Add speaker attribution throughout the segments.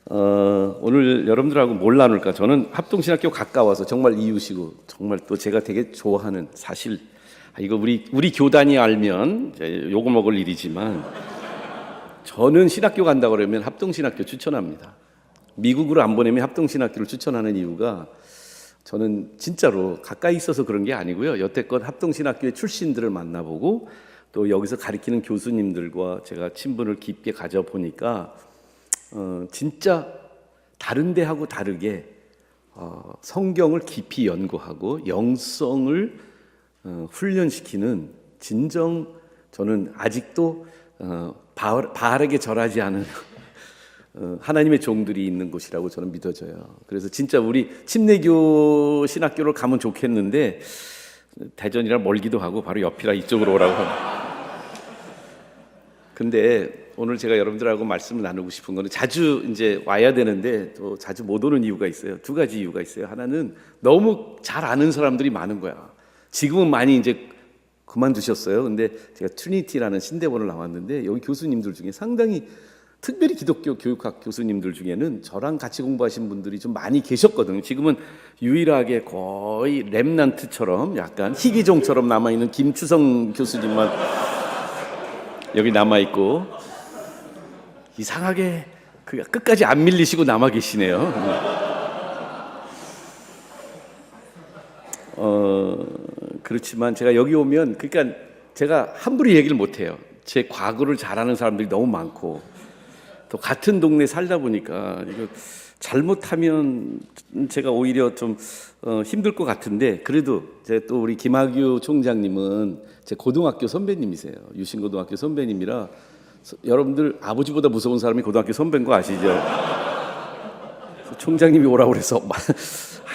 Speaker 1: 오늘 여러분들하고 뭘 나눌까? 저는 합동신학교 가까워서 정말 이웃이고 정말 또 제가 되게 좋아하는 사실 이거 우리 교단이 알면 이제 욕을 먹을 일이지만 저는 신학교 간다 그러면 합동신학교 추천합니다. 미국으로 안 보내면 합동신학교를 추천하는 이유가 저는 진짜로 가까이 있어서 그런 게 아니고요. 여태껏 합동신학교의 출신들을 만나보고 또 여기서 가르치는 교수님들과 제가 친분을 깊게 가져보니까 진짜 다른 데하고 다르게 성경을 깊이 연구하고 영성을 훈련시키는 진정 저는 아직도 바알에게 절하지 않은 하나님의 종들이 있는 곳이라고 저는 믿어져요. 그래서 진짜 우리 침례교 신학교를 가면 좋겠는데 대전이라 멀기도 하고 바로 옆이라 이쪽으로 오라고 합니다. 근데 오늘 제가 여러분들하고 말씀을 나누고 싶은 거는 자주 이제 와야 되는데 또 자주 못 오는 이유가 있어요. 두 가지 이유가 있어요. 하나는 너무 잘 아는 사람들이 많은 거야. 지금은 많이 이제 그만두셨어요. 근데 제가 트리니티라는 신대원을 나왔는데 여기 교수님들 중에 상당히 특별히 기독교 교육학 교수님들 중에는 저랑 같이 공부하신 분들이 좀 많이 계셨거든요. 지금은 유일하게 거의 렘넌트처럼 약간 희귀종처럼 남아있는 김추성 교수님만 여기 남아있고 이상하게 끝까지 안 밀리시고 남아 계시네요. 그렇지만 제가 여기 오면 그러니까 제가 함부로 얘기를 못해요. 제 과거를 잘 아는 사람들이 너무 많고 또 같은 동네 살다 보니까 이거 잘못하면 제가 오히려 좀 힘들 것 같은데 그래도 제가 또 우리 김학유 총장님은 제 고등학교 선배님이세요. 유신고등학교 선배님이라 여러분들 아버지보다 무서운 사람이 고등학교 선배인 거 아시죠? 총장님이 오라고 그래서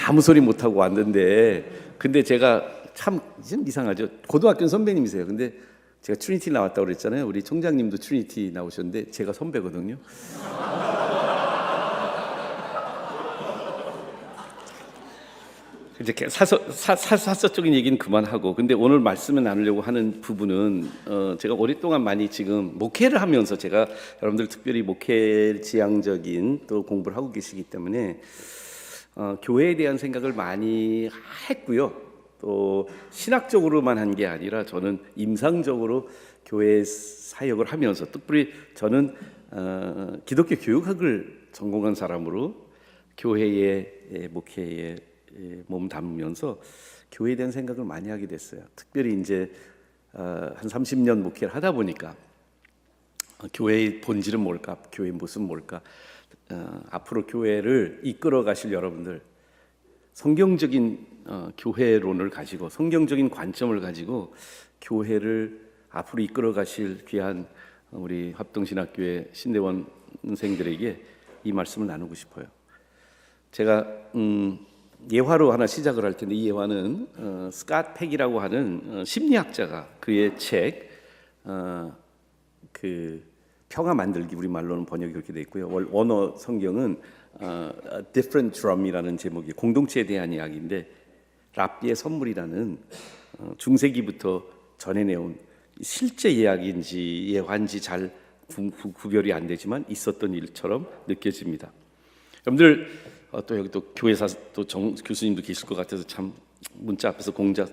Speaker 1: 아무 소리 못하고 왔는데 근데 제가 참 이상하죠. 고등학교 선배님이세요. 근데 제가 트리니티 나왔다고 그랬잖아요. 우리 총장님도 트리니티 나오셨는데 제가 선배거든요. 이제 사서적인 얘기는 그만하고 근데 오늘 말씀을 나누려고 하는 부분은 제가 오랫동안 많이 지금 목회를 하면서 제가 여러분들 특별히 목회 지향적인 또 공부를 하고 계시기 때문에 교회에 대한 생각을 많이 했고요. 또 신학적으로만 한 게 아니라 저는 임상적으로 교회 사역을 하면서 특별히 저는 기독교 교육학을 전공한 사람으로 교회의 목회에 몸 담으면서 교회에 대한 생각을 많이 하게 됐어요. 특별히 이제 한 30년 목회를 하다 보니까 교회의 본질은 뭘까? 교회의 모습은 뭘까? 앞으로 교회를 이끌어 가실 여러분들 성경적인 교회론을 가지고 성경적인 관점을 가지고 교회를 앞으로 이끌어 가실 귀한 우리 합동신학교의 신대원생들에게 이 말씀을 나누고 싶어요. 제가 예화로 하나 시작을 할 텐데 이 예화는 스캇 팩이라고 하는 심리학자가 그의 책 그 평화 만들기 우리말로는 번역이 그렇게 돼 있고요. 원어 성경은 Different Drum이라는 제목이 공동체에 대한 이야기인데 랍비의 선물이라는 중세기부터 전해내온 실제 이야기인지 예화인지 잘 구별이 안 되지만 있었던 일처럼 느껴집니다. 여러분들 또 여기 또 교회사 또 교수님도 계실 것 같아서 참 문자 앞에서 공자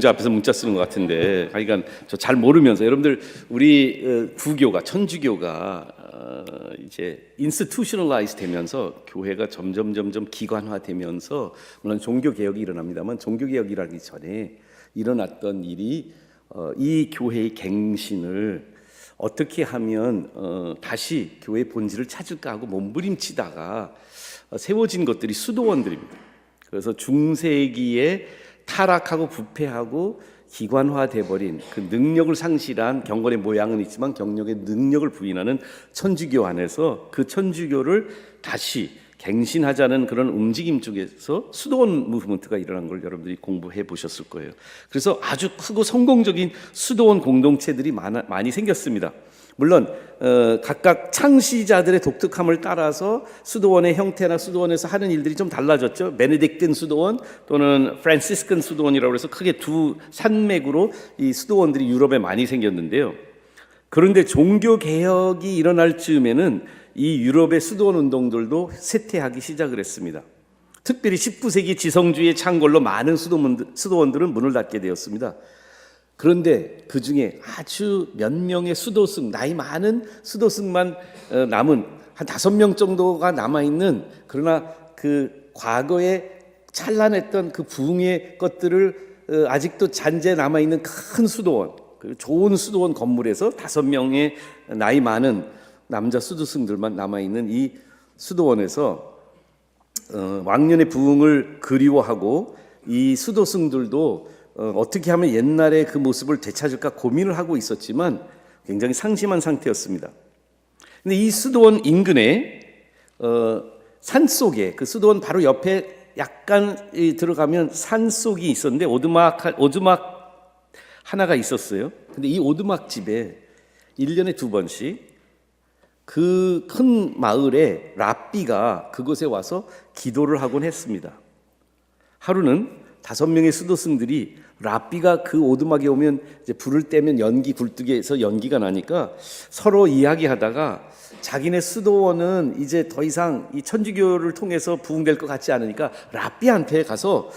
Speaker 1: 앞에서 문자 쓰는 것 같은데 그러니까 저 잘 모르면서 여러분들 우리 구교가 천주교가 이제 인스티튜셔널라이즈 되면서 교회가 점점 기관화되면서 물론 종교 개혁이 일어납니다만 종교 개혁이 일어나기 전에 일어났던 일이 이 교회의 갱신을 어떻게 하면 다시 교회의 본질을 찾을까 하고 몸부림치다가 세워진 것들이 수도원들입니다. 그래서 중세기에 타락하고 부패하고 기관화돼 버린 그 능력을 상실한 경건의 모양은 있지만 경력의 능력을 부인하는 천주교 안에서 그 천주교를 다시 갱신하자는 그런 움직임 쪽에서 수도원 무브먼트가 일어난 걸 여러분들이 공부해 보셨을 거예요. 그래서 아주 크고 성공적인 수도원 공동체들이 많이 생겼습니다. 물론 각각 창시자들의 독특함을 따라서 수도원의 형태나 수도원에서 하는 일들이 좀 달라졌죠. 베네딕틴 수도원 또는 프란시스칸 수도원이라고 해서 크게 두 산맥으로 이 수도원들이 유럽에 많이 생겼는데요. 그런데 종교 개혁이 일어날 즈음에는 이 유럽의 수도원 운동들도 쇠퇴하기 시작을 했습니다. 특별히 19세기 지성주의의 창궐로 많은 수도원들은 문을 닫게 되었습니다. 그런데 그 중에 아주 몇 명의 수도승, 나이 많은 수도승만 남은 한 5명 정도가 남아있는, 그러나 그 과거에 찬란했던 그 부흥의 것들을 아직도 잔재 남아있는 큰 수도원, 좋은 수도원 건물에서 5명의 나이 많은 남자 수도승들만 남아있는 이 수도원에서 왕년의 부흥을 그리워하고, 이 수도승들도 어떻게 하면 옛날의 그 모습을 되찾을까 고민을 하고 있었지만 굉장히 상심한 상태였습니다. 근데 이 수도원 인근에 산속에, 그 수도원 바로 옆에 약간 들어가면 산속이 있었는데 오두막 하나가 있었어요. 근데 이 오두막 집에 1년에 2번씩 그 큰 마을에 랍비가 그곳에 와서 기도를 하곤 했습니다. 하루는 5명의 수도승들이 랍비가 그 오두막에 오면 이제 불을 떼면 굴뚝에서 연기가 나니까 서로 이야기하다가 자기네 수도원은 이제 더 이상 이 천주교를 통해서 부흥될 것 같지 않으니까 랍비한테 가서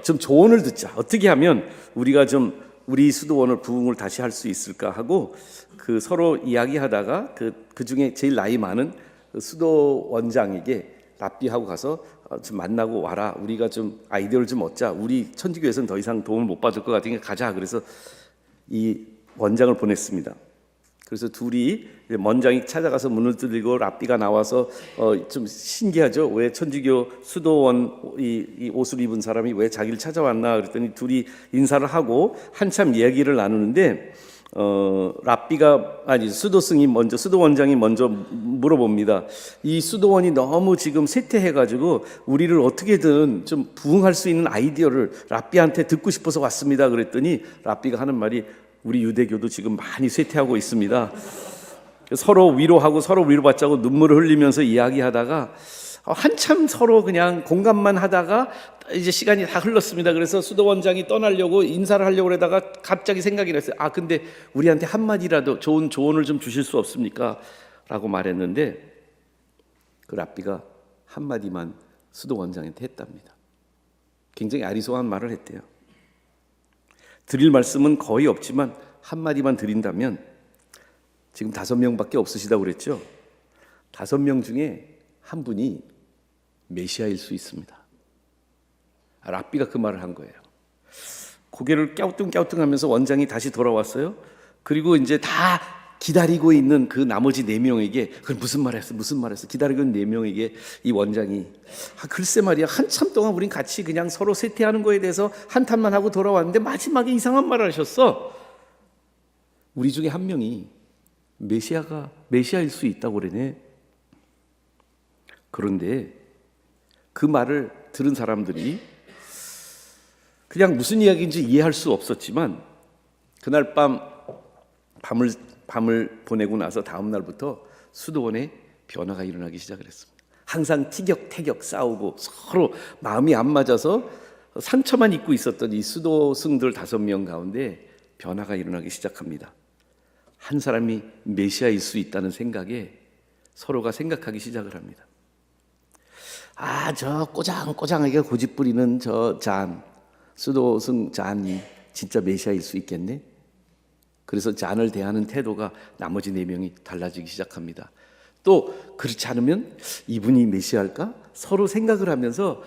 Speaker 1: 좀 조언을 듣자. 어떻게 하면 우리가 좀 우리 수도원을 부흥을 다시 할 수 있을까 하고 그 서로 이야기하다가 그 중에 제일 나이 많은 수도원장에게 랍비하고 가서 좀 만나고 와라. 우리가 좀 아이디어를 좀 얻자. 우리 천주교에서는 더 이상 도움을 못 받을 것 같으니까 가자. 그래서 이 원장을 보냈습니다. 그래서 둘이 원장이 찾아가서 문을 두드리고 랍비가 나와서 좀 신기하죠. 왜 천주교 수도원 이 옷을 입은 사람이 왜 자기를 찾아왔나 그랬더니 둘이 인사를 하고 한참 이야기를 나누는데 수도원장이 먼저 물어봅니다. 이 수도원이 너무 지금 쇠퇴해가지고 우리를 어떻게든 좀 부흥할 수 있는 아이디어를 랍비한테 듣고 싶어서 왔습니다. 그랬더니 랍비가 하는 말이 우리 유대교도 지금 많이 쇠퇴하고 있습니다. 서로 위로하고 서로 위로받자고 눈물을 흘리면서 이야기하다가 한참 서로 그냥 공감만 하다가 이제 시간이 다 흘렀습니다. 그래서 수도원장이 떠나려고 인사를 하려고 하다가 갑자기 생각이 났어요. 근데 우리한테 한마디라도 좋은 조언을 좀 주실 수 없습니까? 라고 말했는데 그 랍비가 한마디만 수도원장한테 했답니다. 굉장히 아리송한 말을 했대요. 드릴 말씀은 거의 없지만 한마디만 드린다면, 지금 5명밖에 없으시다고 그랬죠? 5명 중에 한 분이 메시아일 수 있습니다. 랍비가 그 말을 한 거예요. 고개를 갸우뚱갸우뚱하면서 원장이 다시 돌아왔어요. 그리고 이제 다 기다리고 있는 그 나머지 4명에게 그럼 무슨 말했어 기다리고 있는 4명에게 이 원장이 글쎄 말이야, 한참 동안 우린 같이 그냥 서로 쇠퇴하는 거에 대해서 한탄만 하고 돌아왔는데 마지막에 이상한 말을 하셨어. 우리 중에 한 명이 메시아일 수 있다고 그러네. 그런데 그 말을 들은 사람들이 그냥 무슨 이야기인지 이해할 수 없었지만 그날 밤을 보내고 나서 다음 날부터 수도원에 변화가 일어나기 시작을 했습니다. 항상 티격태격 싸우고 서로 마음이 안 맞아서 상처만 입고 있었던 이 수도승들 5명 가운데 변화가 일어나기 시작합니다. 한 사람이 메시아일 수 있다는 생각에 서로가 생각하기 시작을 합니다. 저 꼬장꼬장하게 고집부리는 저 수도승 잔이 진짜 메시아일 수 있겠네? 그래서 잔을 대하는 태도가 나머지 4명이 달라지기 시작합니다. 또 그렇지 않으면 이분이 메시아일까? 서로 생각을 하면서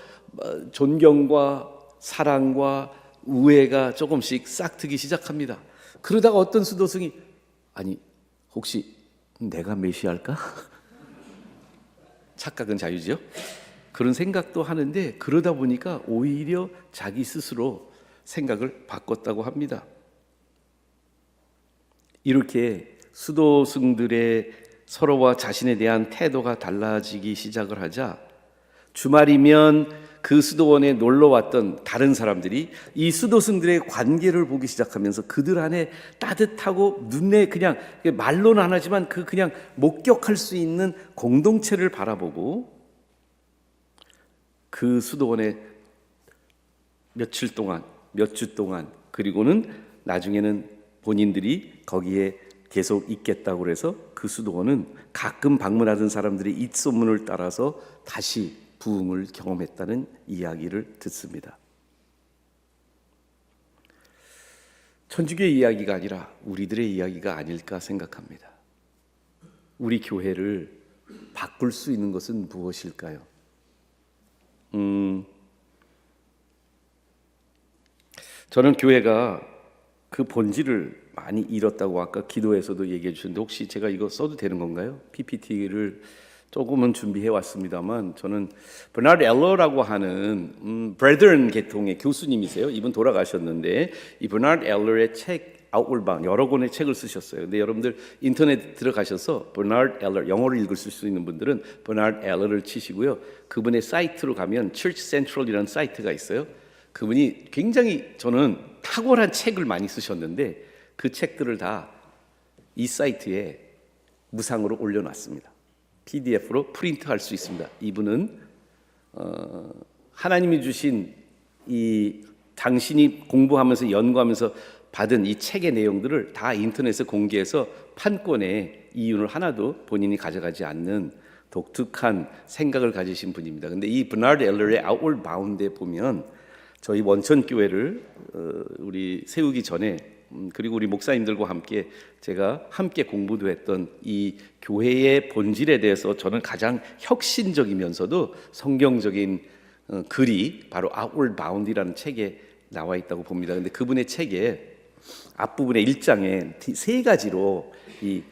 Speaker 1: 존경과 사랑과 우애가 조금씩 싹트기 시작합니다. 그러다가 어떤 수도승이 혹시 내가 메시아일까? 착각은 자유죠. 그런 생각도 하는데 그러다 보니까 오히려 자기 스스로 생각을 바꿨다고 합니다. 이렇게 수도승들의 서로와 자신에 대한 태도가 달라지기 시작을 하자 주말이면 그 수도원에 놀러 왔던 다른 사람들이 이 수도승들의 관계를 보기 시작하면서 그들 안에 따뜻하고 눈에 그냥 말로는 안 하지만 그냥 목격할 수 있는 공동체를 바라보고 그 수도원에 몇 주 동안 그리고는 나중에는 본인들이 거기에 계속 있겠다고 그래서 그 수도원은 가끔 방문하던 사람들의 입소문을 따라서 다시 부흥을 경험했다는 이야기를 듣습니다. 천주교의 이야기가 아니라 우리들의 이야기가 아닐까 생각합니다. 우리 교회를 바꿀 수 있는 것은 무엇일까요? 저는 교회가 그 본질을 많이 잃었다고 아까 기도에서도 얘기해 주셨는데, 혹시 제가 이거 써도 되는 건가요? PPT를 조금은 준비해 왔습니다만, 저는 버나드 엘러라고 하는 브레드런 계통의 교수님이세요. 이분 돌아가셨는데 이 버나드 엘러의 책 Outward Bound 여러 권의 책을 쓰셨어요. 근데 여러분들 인터넷 들어가셔서 버나드 엘러, 영어를 읽을 수 있는 분들은 버나드 엘러를 치시고요. 그분의 사이트로 가면 Church Central이라는 사이트가 있어요. 그분이 굉장히 저는 탁월한 책을 많이 쓰셨는데 그 책들을 다 이 사이트에 무상으로 올려놨습니다. PDF로 프린트할 수 있습니다. 이분은 하나님이 주신 이 당신이 공부하면서 연구하면서 받은 이 책의 내용들을 다 인터넷에 공개해서 판권의 이윤을 하나도 본인이 가져가지 않는 독특한 생각을 가지신 분입니다. 근데 이 버나드 엘러의 Outward Bound에 보면 저희 원천교회를 우리 세우기 전에 그리고 우리 목사님들과 함께 제가 함께 공부도 했던 이 교회의 본질에 대해서 저는 가장 혁신적이면서도 성경적인 글이 바로 Outward Bound이라는 책에 나와 있다고 봅니다. 근데 그분의 책에 앞부분의 1장에 세 가지로 이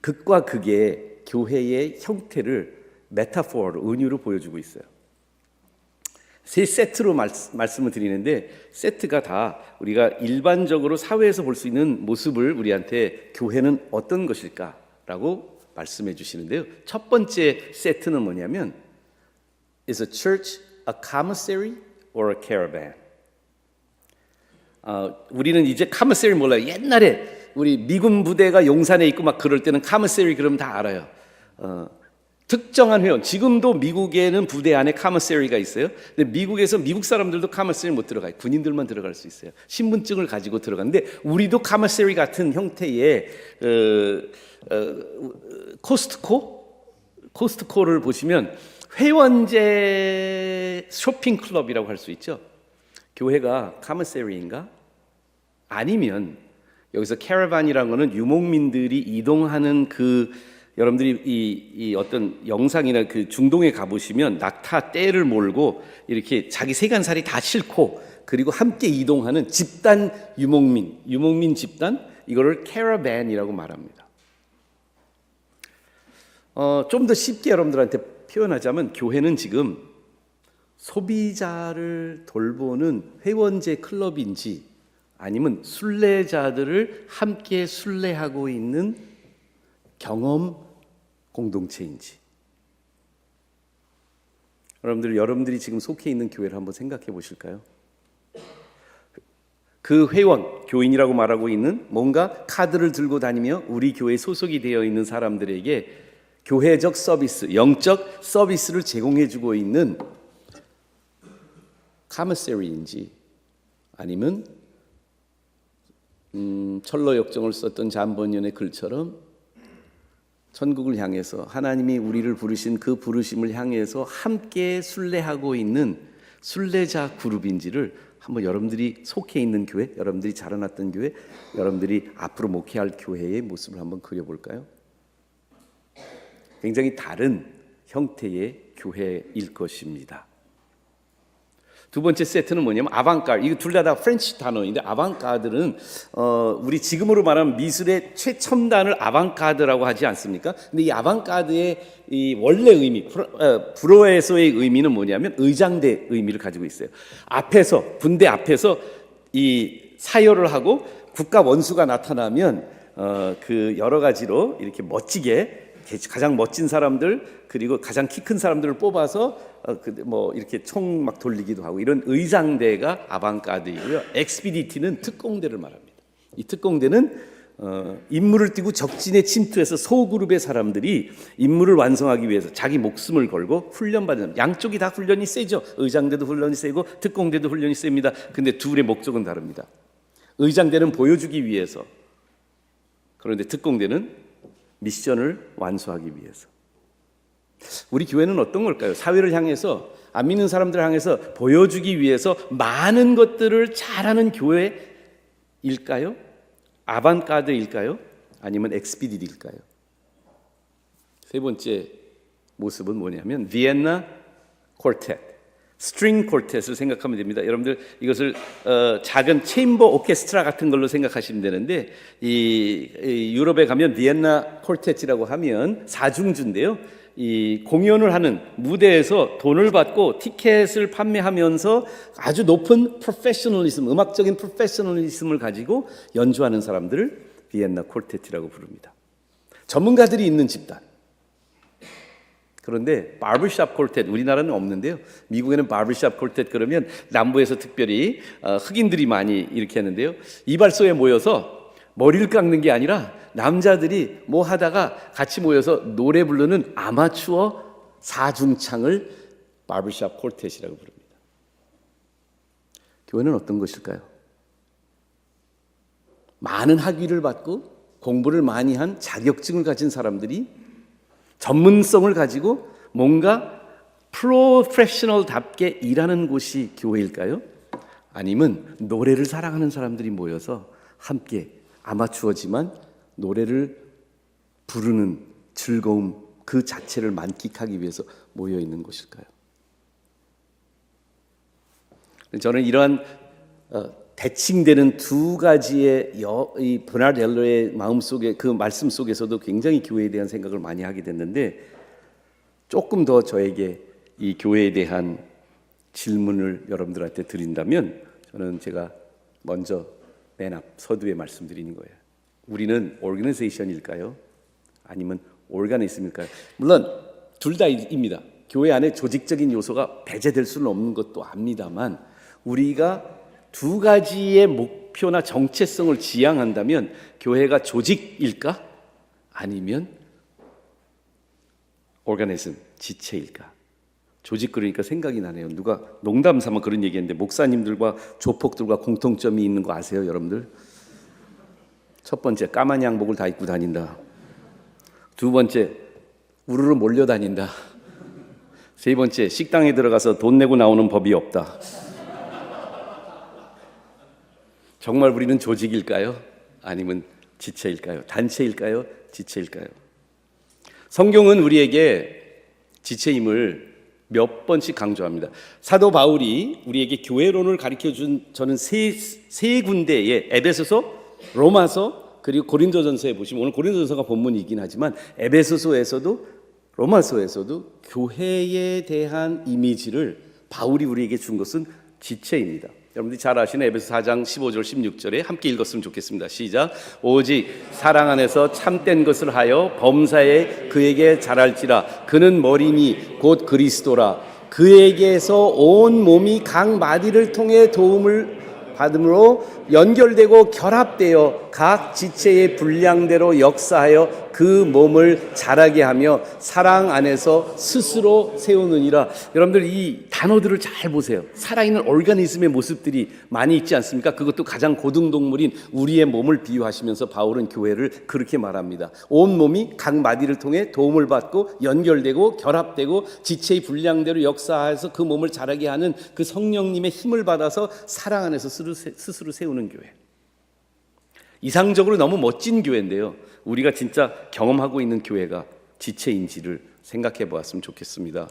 Speaker 1: 극과 극의 교회의 형태를 메타포로 은유로 보여주고 있어요. 세 세트로 말씀을 드리는데, 세트가 다 우리가 일반적으로 사회에서 볼 수 있는 모습을 우리한테 교회는 어떤 것일까라고 말씀해 주시는데요. 첫 번째 세트는 뭐냐면 Is a church a commissary or a caravan? 우리는 이제 commissary 몰라요. 옛날에 우리 미군 부대가 용산에 있고 막 그럴 때는 commissary 그러면 다 알아요. 특정한 회원, 지금도 미국에는 부대 안에 카머세리가 있어요. 근데 미국에서 미국 사람들도 카머세리 못 들어가요. 군인들만 들어갈 수 있어요. 신분증을 가지고 들어가는데 우리도 카머세리 같은 형태의 코스트코를 보시면 회원제 쇼핑 클럽이라고 할 수 있죠. 교회가 카머세리인가? 아니면 여기서 캐러반이라는 거는 유목민들이 이동하는 여러분들이 이 어떤 영상이나 그 중동에 가보시면 낙타 떼를 몰고 이렇게 자기 세간살이 다 싣고 그리고 함께 이동하는 집단 유목민 집단, 이거를 캐러밴이라고 말합니다. 좀 더 쉽게 여러분들한테 표현하자면 교회는 지금 소비자를 돌보는 회원제 클럽인지 아니면 순례자들을 함께 순례하고 있는 경험 공동체인지, 여러분들이 지금 속해 있는 교회를 한번 생각해 보실까요? 그 회원, 교인이라고 말하고 있는 뭔가 카드를 들고 다니며 우리 교회에 소속이 되어 있는 사람들에게 교회적 서비스, 영적 서비스를 제공해 주고 있는 카머세리인지, 아니면 철로 역정을 썼던 잠번년의 글처럼 천국을 향해서 하나님이 우리를 부르신 그 부르심을 향해서 함께 순례하고 있는 순례자 그룹인지를 한번 여러분들이 속해 있는 교회, 여러분들이 자라났던 교회, 여러분들이 앞으로 목회할 교회의 모습을 한번 그려볼까요? 굉장히 다른 형태의 교회일 것입니다. 두 번째 세트는 뭐냐면 아방가르드. 이거 둘 다 프렌치 단어인데, 아방가르드는 우리 지금으로 말하면 미술의 최첨단을 아방가르드라고 하지 않습니까? 근데 이 아방가르드의 이 원래 의미, 불어에서의 의미는 뭐냐면 의장대 의미를 가지고 있어요. 군대 앞에서 이 사열을 하고 국가 원수가 나타나면 그 여러 가지로 이렇게 멋지게 가장 멋진 사람들 그리고 가장 키 큰 사람들을 뽑아서 이렇게 총 막 돌리기도 하고, 이런 의장대가 아방가르드이고요. 엑스피디티는 특공대를 말합니다. 이 특공대는 임무를 띠고 적진에 침투해서 소그룹의 사람들이 임무를 완성하기 위해서 자기 목숨을 걸고 훈련받는, 양쪽이 다 훈련이 세죠. 의장대도 훈련이 세고 특공대도 훈련이 셉니다. 근데 둘의 목적은 다릅니다. 의장대는 보여주기 위해서, 그런데 특공대는 미션을 완수하기 위해서. 우리 교회는 어떤 걸까요? 사회를 향해서, 안 믿는 사람들을 향해서 보여주기 위해서 많은 것들을 잘하는 교회일까요? 아방가드일까요? 아니면 엑스피디드일까요? 세 번째 모습은 뭐냐면 비엔나 콜텟, 스트링 콜텟을 생각하면 됩니다. 여러분들 이것을 작은 체인버 오케스트라 같은 걸로 생각하시면 되는데, 이 유럽에 가면 비엔나 콜텟이라고 하면 사중주인데요. 이 공연을 하는 무대에서 돈을 받고 티켓을 판매하면서 아주 높은 프로페셔널리즘, 음악적인 프로페셔널리즘을 가지고 연주하는 사람들을 비엔나 콜텟이라고 부릅니다. 전문가들이 있는 집단. 그런데 바버샵 콜텟, 우리나라는 없는데요. 미국에는 바버샵 콜텟 그러면 남부에서 특별히 흑인들이 많이 이렇게 하는데요. 이발소에 모여서 머리를 깎는 게 아니라 남자들이 뭐 하다가 같이 모여서 노래 부르는 아마추어 사중창을 바버샵 콜텟이라고 부릅니다. 교회는 어떤 것일까요? 많은 학위를 받고 공부를 많이 한 자격증을 가진 사람들이 전문성을 가지고 뭔가 프로페셔널답게 일하는 곳이 교회일까요? 아니면 노래를 사랑하는 사람들이 모여서 함께 아마추어지만 노래를 부르는 즐거움 그 자체를 만끽하기 위해서 모여 있는 곳일까요? 저는 이러한 대칭되는 두 가지의 이 버나드 엘러의 마음속에, 그 말씀 속에서도 굉장히 교회에 대한 생각을 많이 하게 됐는데, 조금 더 저에게 이 교회에 대한 질문을 여러분들한테 드린다면, 저는 제가 먼저 맨 앞 서두에 말씀드리는 거예요. 우리는 오르가니제이션일까요? 아니면 오르가니즘일까요? 물론 둘 다입니다. 교회 안에 조직적인 요소가 배제될 수는 없는 것도 압니다만, 우리가 두 가지의 목표나 정체성을 지향한다면 교회가 조직일까? 아니면 오르가니즘, 지체일까? 조직 그러니까 생각이 나네요. 누가 농담 삼아 그런 얘기했는데, 목사님들과 조폭들과 공통점이 있는 거 아세요, 여러분들? 첫 번째, 까만 양복을 다 입고 다닌다. 두 번째, 우르르 몰려다닌다. 세 번째, 식당에 들어가서 돈 내고 나오는 법이 없다. 정말 우리는 조직일까요? 아니면 지체일까요? 단체일까요? 지체일까요? 성경은 우리에게 지체임을 몇 번씩 강조합니다. 사도 바울이 우리에게 교회론을 가르쳐준 저는 세 군데의 에베소서, 로마서, 그리고 고린도전서에 보시면, 오늘 고린도전서가 본문이긴 하지만 에베소서에서도 로마서에서도 교회에 대한 이미지를 바울이 우리에게 준 것은 지체입니다. 여러분들이 잘 아시는 에베소 4장 15절 16절에 함께 읽었으면 좋겠습니다. 시작. 오직 사랑 안에서 참된 것을 하여 범사에 그에게 잘할지라. 그는 머리니 곧 그리스도라. 그에게서 온 몸이 각 마디를 통해 도움을 받음으로 연결되고 결합되어 각 지체의 분량대로 역사하여 그 몸을 자라게 하며 사랑 안에서 스스로 세우느니라. 여러분들 이 단어들을 잘 보세요. 살아있는 오르가니즘의 모습들이 많이 있지 않습니까? 그것도 가장 고등동물인 우리의 몸을 비유하시면서 바울은 교회를 그렇게 말합니다. 온 몸이 각 마디를 통해 도움을 받고 연결되고 결합되고 지체의 분량대로 역사해서 그 몸을 자라게 하는 그 성령님의 힘을 받아서 사랑 안에서 스스로 세우는 교회. 이상적으로 너무 멋진 교회인데요, 우리가 진짜 경험하고 있는 교회가 지체인지를 생각해 보았으면 좋겠습니다.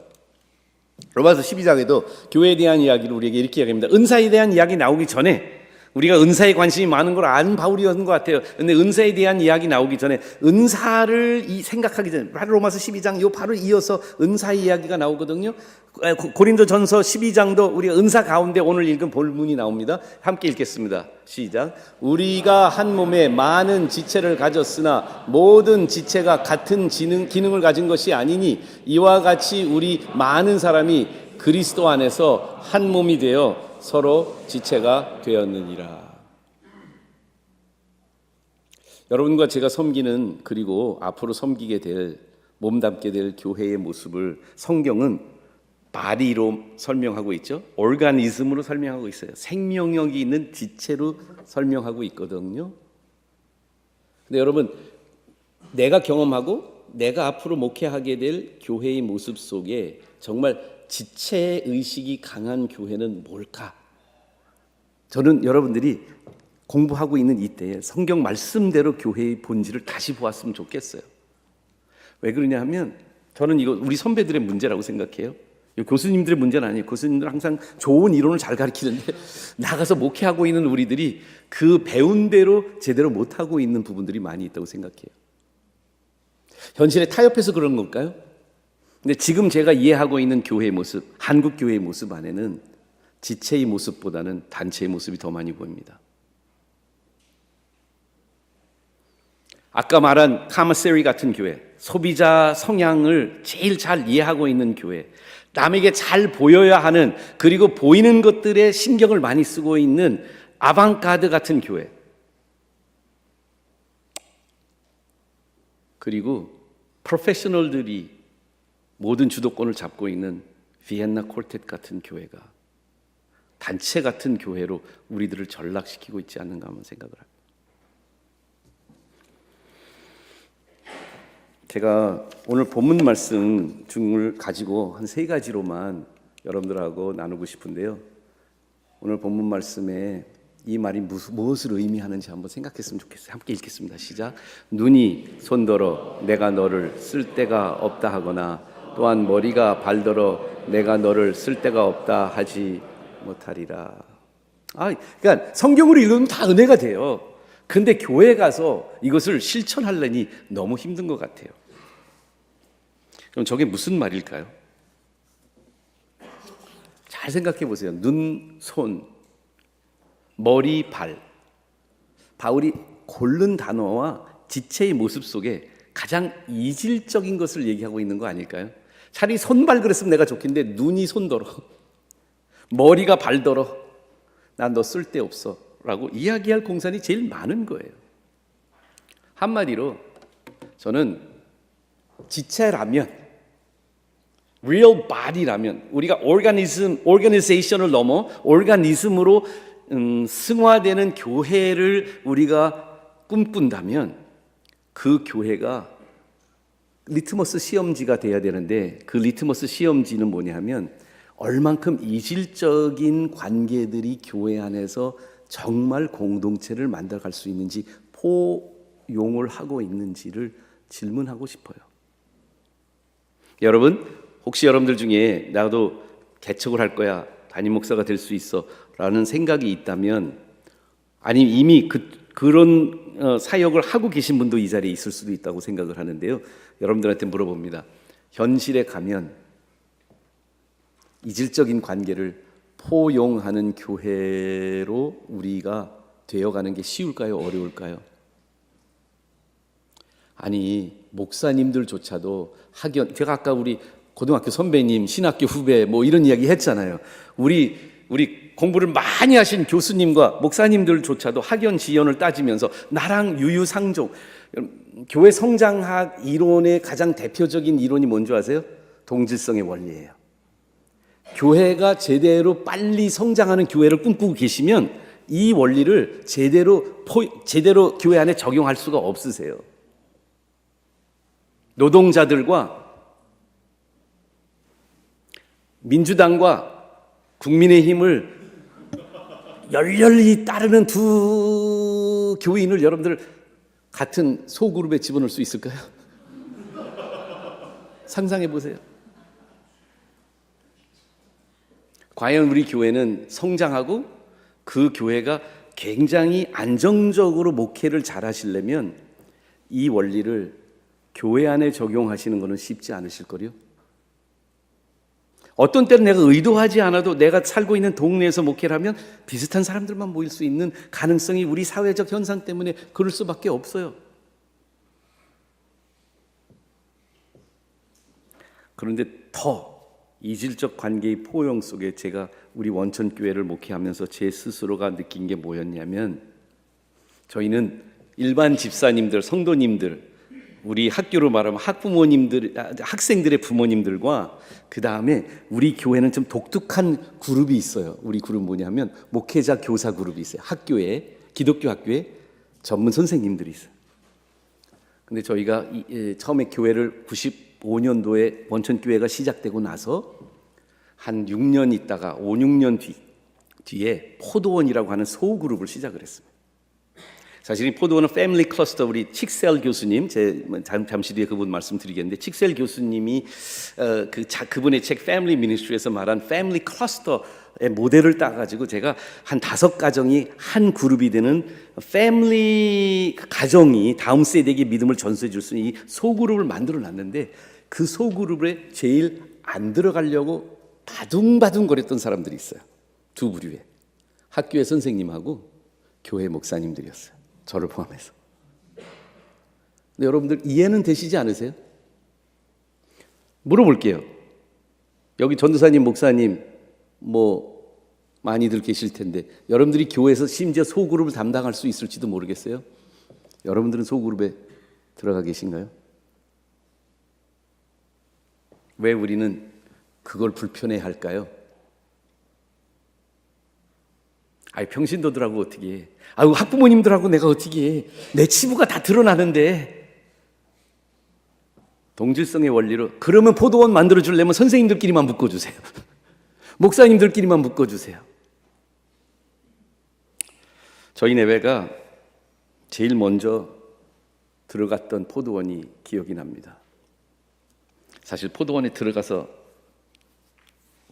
Speaker 1: 로마서 12장에도 교회에 대한 이야기를 우리에게 이렇게 이야기합니다. 은사에 대한 이야기 나오기 전에, 우리가 은사에 관심이 많은 걸 아는 바울이었는 것 같아요. 근데 은사에 대한 이야기 나오기 전에, 은사를 생각하기 전에 바로 로마서 12장 요 바로 이어서 은사 이야기가 나오거든요. 고린도전서 12장도 우리가 은사 가운데 오늘 읽은 본문이 나옵니다. 함께 읽겠습니다. 시작. 우리가 한 몸에 많은 지체를 가졌으나 모든 지체가 같은 기능을 가진 것이 아니니 이와 같이 우리 많은 사람이 그리스도 안에서 한 몸이 되어 서로 지체가 되었느니라. 여러분과 제가 섬기는, 그리고 앞으로 섬기게 될, 몸담게 될 교회의 모습을 성경은 바디로 설명하고 있죠. 오르가니즘으로 설명하고 있어요. 생명력이 있는 지체로 설명하고 있거든요. 근데 여러분, 내가 경험하고 내가 앞으로 목회하게 될 교회의 모습 속에 정말 지체 의식이 강한 교회는 뭘까? 저는 여러분들이 공부하고 있는 이때에 성경 말씀대로 교회의 본질을 다시 보았으면 좋겠어요. 왜 그러냐 하면 저는 이거 우리 선배들의 문제라고 생각해요. 교수님들의 문제는 아니에요. 교수님들은 항상 좋은 이론을 잘 가르치는데 나가서 목회하고 있는 우리들이 그 배운 대로 제대로 못하고 있는 부분들이 많이 있다고 생각해요. 현실에 타협해서 그런 걸까요? 근데 지금 제가 이해하고 있는 교회의 모습, 한국 교회의 모습 안에는 지체의 모습보다는 단체의 모습이 더 많이 보입니다. 아까 말한 카마세리 같은 교회, 소비자 성향을 제일 잘 이해하고 있는 교회, 남에게 잘 보여야 하는, 그리고 보이는 것들에 신경을 많이 쓰고 있는 아방가드 같은 교회, 그리고 프로페셔널들이 모든 주도권을 잡고 있는 비엔나 콜텟 같은 교회가 단체 같은 교회로 우리들을 전락시키고 있지 않는가 하는 생각을 합니다. 제가 오늘 본문 말씀 중을 가지고 한 3가지로만 여러분들하고 나누고 싶은데요. 오늘 본문 말씀에 이 말이 무엇을 의미하는지 한번 생각했으면 좋겠어요. 함께 읽겠습니다. 시작. 눈이 손더러 내가 너를 쓸 데가 없다 하거나 또한 머리가 발더러 내가 너를 쓸 데가 없다 하지 못하리라. 그러니까 성경으로 읽으면 다 은혜가 돼요. 근데 교회 가서 이것을 실천하려니 너무 힘든 것 같아요. 그럼 저게 무슨 말일까요? 잘 생각해 보세요. 눈, 손, 머리, 발. 바울이 고른 단어와 지체의 모습 속에 가장 이질적인 것을 얘기하고 있는 거 아닐까요? 차라리 손발 그랬으면 내가 좋겠는데 눈이 손더러, 머리가 발더러, 난 너 쓸데없어 라고 이야기할 공산이 제일 많은 거예요. 한마디로 저는 지체라면, real body라면, 우리가 organization을 넘어 organism으로 승화되는 교회를 우리가 꿈꾼다면 그 교회가 리트머스 시험지가 돼야 되는데, 그 리트머스 시험지는 뭐냐 하면 얼만큼 이질적인 관계들이 교회 안에서 정말 공동체를 만들어갈 수 있는지, 포용을 하고 있는지를 질문하고 싶어요. 여러분, 혹시 여러분들 중에 나도 개척을 할 거야, 담임 목사가 될 수 있어 라는 생각이 있다면, 아니면 이미 그런 사역을 하고 계신 분도 이 자리에 있을 수도 있다고 생각을 하는데요. 여러분들한테 물어봅니다. 현실에 가면 이질적인 관계를 포용하는 교회로 우리가 되어가는 게 쉬울까요? 어려울까요? 아니, 목사님들조차도 학연, 제가 아까 우리 고등학교 선배님, 신학교 후배 뭐 이런 이야기 했잖아요. 우리 공부를 많이 하신 교수님과 목사님들조차도 학연 지연을 따지면서 나랑 유유상종, 교회 성장학 이론의 가장 대표적인 이론이 뭔지 아세요? 동질성의 원리예요. 교회가 제대로 빨리 성장하는 교회를 꿈꾸고 계시면 이 원리를 제대로 교회 안에 적용할 수가 없으세요. 노동자들과 민주당과 국민의힘을 열렬히 따르는 두 교인을 여러분들 같은 소그룹에 집어넣을 수 있을까요? 상상해 보세요. 과연 우리 교회는 성장하고 그 교회가 굉장히 안정적으로 목회를 잘 하시려면 이 원리를 교회 안에 적용하시는 것은 쉽지 않으실 거요. 어떤 때는 내가 의도하지 않아도 내가 살고 있는 동네에서 목회를 하면 비슷한 사람들만 모일 수 있는 가능성이 우리 사회적 현상 때문에 그럴 수밖에 없어요. 그런데 더 이질적 관계의 포용 속에 제가 우리 원천교회를 목회하면서 제 스스로가 느낀 게 뭐였냐면, 저희는 일반 집사님들, 성도님들, 우리 학교로 말하면 학생들의 부모님들과 그 다음에 우리 교회는 좀 독특한 그룹이 있어요. 우리 그룹 뭐냐면 목회자 교사 그룹이 있어요. 학교에, 기독교 학교에 전문 선생님들이 있어요. 근데 저희가 처음에 교회를 95년도에 원천교회가 시작되고 나서 한 6년 있다가 5, 6년 뒤에 포도원이라고 하는 소그룹을 시작을 했습니다. 사실 이 포도원은 패밀리 클러스터, 우리 칙셀 교수님, 잠시 뒤에 그분 말씀드리겠는데, 칙셀 교수님이 그분의 책 패밀리 미니스트리에서 말한 패밀리 클러스터의 모델을 따가지고 제가 한 5가정이 한 그룹이 되는 패밀리 가정이 다음 세대에게 믿음을 전수해 줄 수 있는 이 소그룹을 만들어 놨는데, 그 소그룹에 제일 안 들어가려고 바둥바둥 거렸던 사람들이 있어요. 두 부류에. 학교의 선생님하고 교회 목사님들이었어요. 저를 포함해서. 근데 여러분들 이해는 되시지 않으세요? 물어볼게요. 여기 전도사님, 목사님 많이들 계실 텐데 여러분들이 교회에서 심지어 소그룹을 담당할 수 있을지도 모르겠어요. 여러분들은 소그룹에 들어가 계신가요? 왜 우리는 그걸 불편해 할까요? 평신도들하고 어떻게 해? 학부모님들하고 내가 어떻게 해? 내 치부가 다 드러나는데. 동질성의 원리로, 그러면 포도원 만들어 주려면 선생님들끼리만 묶어주세요. 목사님들끼리만 묶어주세요. 저희 내외가 제일 먼저 들어갔던 포도원이 기억이 납니다. 사실 포도원에 들어가서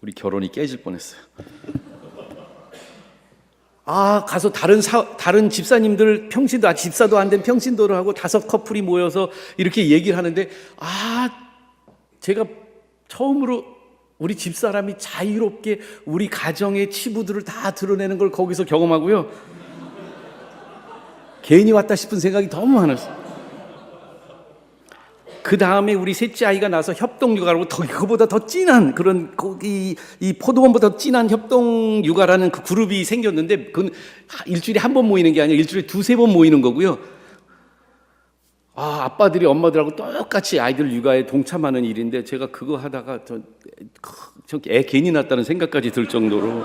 Speaker 1: 우리 결혼이 깨질 뻔했어요. 가서 다른 집사님들, 평신도, 집사도 안 된 평신도를 하고 5 커플이 모여서 이렇게 얘기를 하는데, 제가 처음으로 우리 집사람이 자유롭게 우리 가정의 치부들을 다 드러내는 걸 거기서 경험하고요. 괜히 왔다 싶은 생각이 너무 많았어요. 그 다음에 우리 셋째 아이가 나서 협동육아라고 그거보다 더 진한 그런 이 포도원보다 더 진한 협동육아라는 그 그룹이 생겼는데, 그건 일주일에 한 번 모이는 게 아니라 일주일에 2-3번 모이는 거고요. 아빠들이 엄마들하고 똑같이 아이들 육아에 동참하는 일인데, 제가 그거 하다가 저 애 괜히 낳았다는 생각까지 들 정도로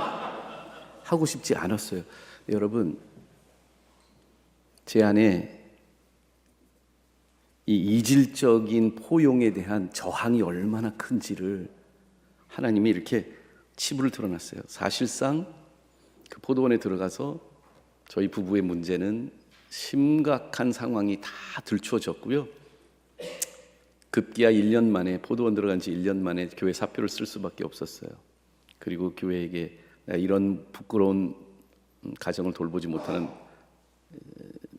Speaker 1: 하고 싶지 않았어요. 여러분, 제 안에 이 이질적인 포용에 대한 저항이 얼마나 큰지를 하나님이 이렇게 치부를 드러났어요. 사실상 그 포도원에 들어가서 저희 부부의 문제는 심각한 상황이 다 들추어졌고요. 급기야 1년 만에, 포도원 들어간 지 1년 만에 교회 사표를 쓸 수밖에 없었어요. 그리고 교회에게 이런 부끄러운 가정을 돌보지 못하는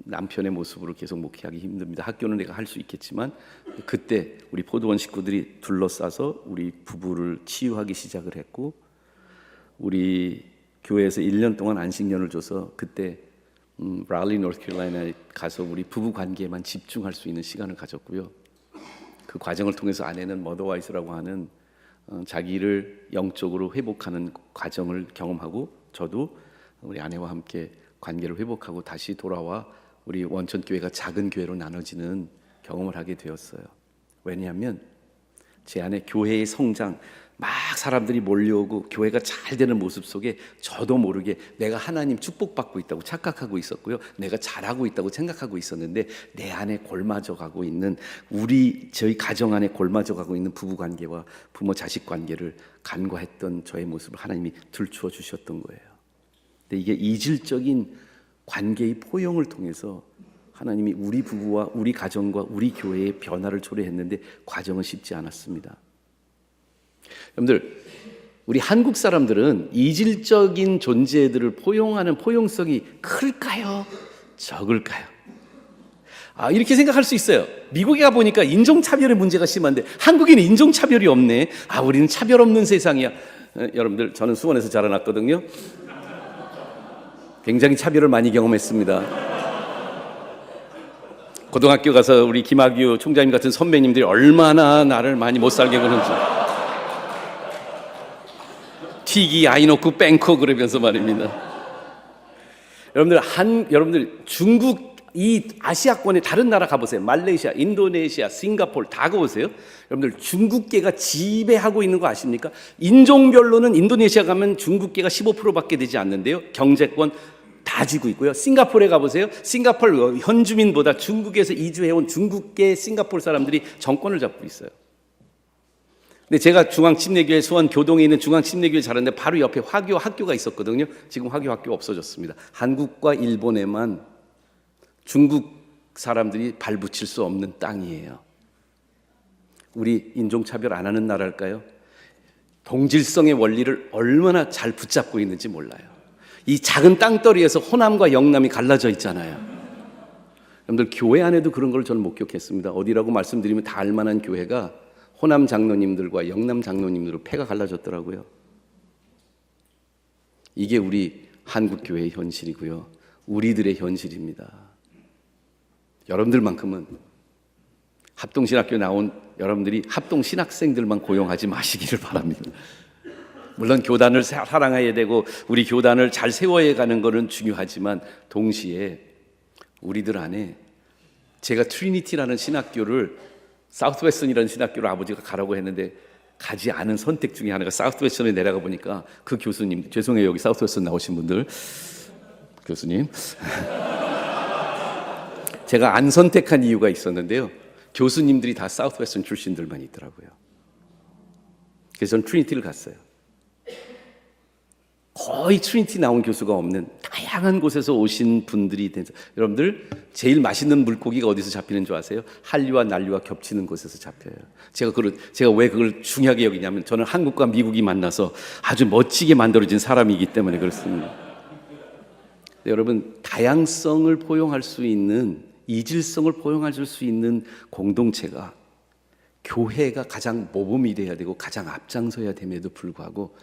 Speaker 1: 남편의 모습으로 계속 목회하기 힘듭니다. 학교는 내가 할 수 있겠지만, 그때 우리 포도원 식구들이 둘러싸서 우리 부부를 치유하기 시작을 했고, 우리 교회에서 1년 동안 안식년을 줘서 그때 랄리 노스캐롤라이나에 가서 우리 부부 관계에만 집중할 수 있는 시간을 가졌고요. 그 과정을 통해서 아내는 머더와이스라고 하는 자기를 영적으로 회복하는 과정을 경험하고, 저도 우리 아내와 함께 관계를 회복하고 다시 돌아와 우리 원천교회가 작은 교회로 나눠지는 경험을 하게 되었어요. 왜냐하면 제 안에 교회의 성장, 막 사람들이 몰려오고 교회가 잘 되는 모습 속에 저도 모르게 내가 하나님 축복받고 있다고 착각하고 있었고요. 내가 잘하고 있다고 생각하고 있었는데, 내 안에 골마져 가고 있는, 저희 가정 안에 골마져 가고 있는 부부 관계와 부모 자식 관계를 간과했던 저의 모습을 하나님이 들추어 주셨던 거예요. 근데 이게 이질적인 관계의 포용을 통해서 하나님이 우리 부부와 우리 가정과 우리 교회의 변화를 초래했는데, 과정은 쉽지 않았습니다. 여러분들, 우리 한국 사람들은 이질적인 존재들을 포용하는 포용성이 클까요? 적을까요? 이렇게 생각할 수 있어요. 미국에 가보니까 인종차별의 문제가 심한데 한국에는 인종차별이 없네. 우리는 차별 없는 세상이야. 여러분들, 저는 수원에서 자라났거든요. 굉장히 차별을 많이 경험했습니다. 고등학교 가서 우리 김학유 총장님 같은 선배님들이 얼마나 나를 많이 못 살게 구는지. 튀기, 아이노크, 뺑코 그러면서 말입니다. 여러분들 중국, 이 아시아권의 다른 나라 가보세요. 말레이시아, 인도네시아, 싱가포르 다 가보세요. 여러분들, 중국계가 지배하고 있는 거 아십니까? 인종별로는 인도네시아 가면 중국계가 15%밖에 되지 않는데요. 경제권 다 다 쥐고 있고요. 싱가포르에 가보세요. 싱가포르 현주민보다 중국에서 이주해온 중국계 싱가포르 사람들이 정권을 잡고 있어요. 근데 제가 중앙침례교회 수원 교동에 있는 중앙침례교회 자랐는데 바로 옆에 화교 학교가 있었거든요. 지금 화교 학교가 없어졌습니다. 한국과 일본에만 중국 사람들이 발붙일 수 없는 땅이에요. 우리 인종차별 안 하는 나라일까요? 동질성의 원리를 얼마나 잘 붙잡고 있는지 몰라요. 이 작은 땅덩어리에서 호남과 영남이 갈라져 있잖아요. 여러분들 교회 안에도 그런 걸 저는 목격했습니다. 어디라고 말씀드리면 다 알만한 교회가 호남 장로님들과 영남 장로님들로 패가 갈라졌더라고요. 이게 우리 한국 교회의 현실이고요. 우리들의 현실입니다. 여러분들만큼은 합동신학교 나온 여러분들이 합동신학생들만 고용하지 마시기를 바랍니다. 물론 교단을 사랑해야 되고 우리 교단을 잘 세워야 가는 것은 중요하지만 동시에 우리들 안에 제가 트리니티라는 신학교를 사우스웨스턴이라는 신학교를 아버지가 가라고 했는데 가지 않은 선택 중에 하나가 사우스웨스턴에 내려가 보니까 그 교수님, 죄송해요 여기 사우스웨스턴 나오신 분들 교수님 제가 안 선택한 이유가 있었는데요. 교수님들이 다 사우스웨스턴 출신들만 있더라고요. 그래서 저는 트리니티를 갔어요. 거의 트리니티 나온 교수가 없는 다양한 곳에서 오신 분들이 돼서 여러분들 제일 맛있는 물고기가 어디서 잡히는 줄 아세요? 한류와 난류가 겹치는 곳에서 잡혀요. 제가 왜 그걸 중요하게 여기냐면 저는 한국과 미국이 만나서 아주 멋지게 만들어진 사람이기 때문에 그렇습니다. 여러분 다양성을 포용할 수 있는 이질성을 포용할 수 있는 공동체가 교회가 가장 모범이 돼야 되고 가장 앞장서야 됨에도 불구하고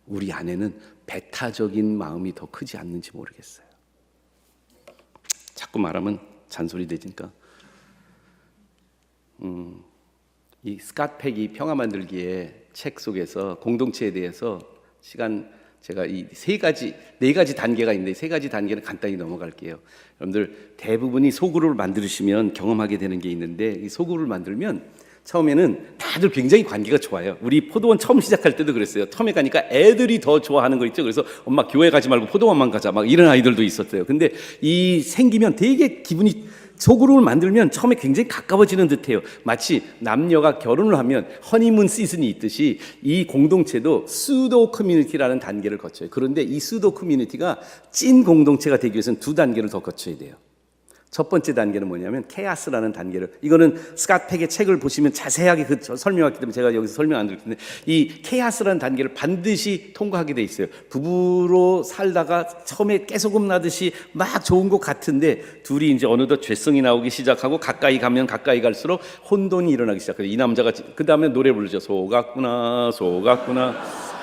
Speaker 1: 우리 안에는 배타적인 마음이 더 크지 않는지 모르겠어요. 자꾸 말하면 잔소리 되니까. 이 스캇 팩이 평화 만들기의 책 속에서 공동체에 대해서 제가 이 네 가지 단계가 있는데 세 가지 단계는 간단히 넘어갈게요. 여러분들 대부분이 소그룹을 만드시면 경험하게 되는 게 있는데 이 소그룹을 만들면 처음에는 다들 굉장히 관계가 좋아요. 우리 포도원 처음 시작할 때도 그랬어요. 처음에 가니까 애들이 더 좋아하는 거 있죠. 그래서 엄마 교회 가지 말고 포도원만 가자 막 이런 아이들도 있었어요. 근데 이 생기면 되게 기분이 소그룹을 만들면 처음에 굉장히 가까워지는 듯해요. 마치 남녀가 결혼을 하면 허니문 시즌이 있듯이 이 공동체도 수도 커뮤니티라는 단계를 거쳐요. 그런데 이 수도 커뮤니티가 찐 공동체가 되기 위해서는 두 단계를 더 거쳐야 돼요. 첫 번째 단계는 뭐냐면 케아스라는 단계를, 이거는 스캇 팩의 책을 보시면 자세하게 설명했기 때문에 제가 여기서 설명 안 드릴 텐데 이 케아스라는 단계를 반드시 통과하게 돼 있어요. 부부로 살다가 처음에 깨소금 나듯이 막 좋은 것 같은데 둘이 이제 어느덧 죄성이 나오기 시작하고 가까이 가면 가까이 갈수록 혼돈이 일어나기 시작해요. 이 남자가 그 다음에 노래 부르죠. 속았구나 속았구나.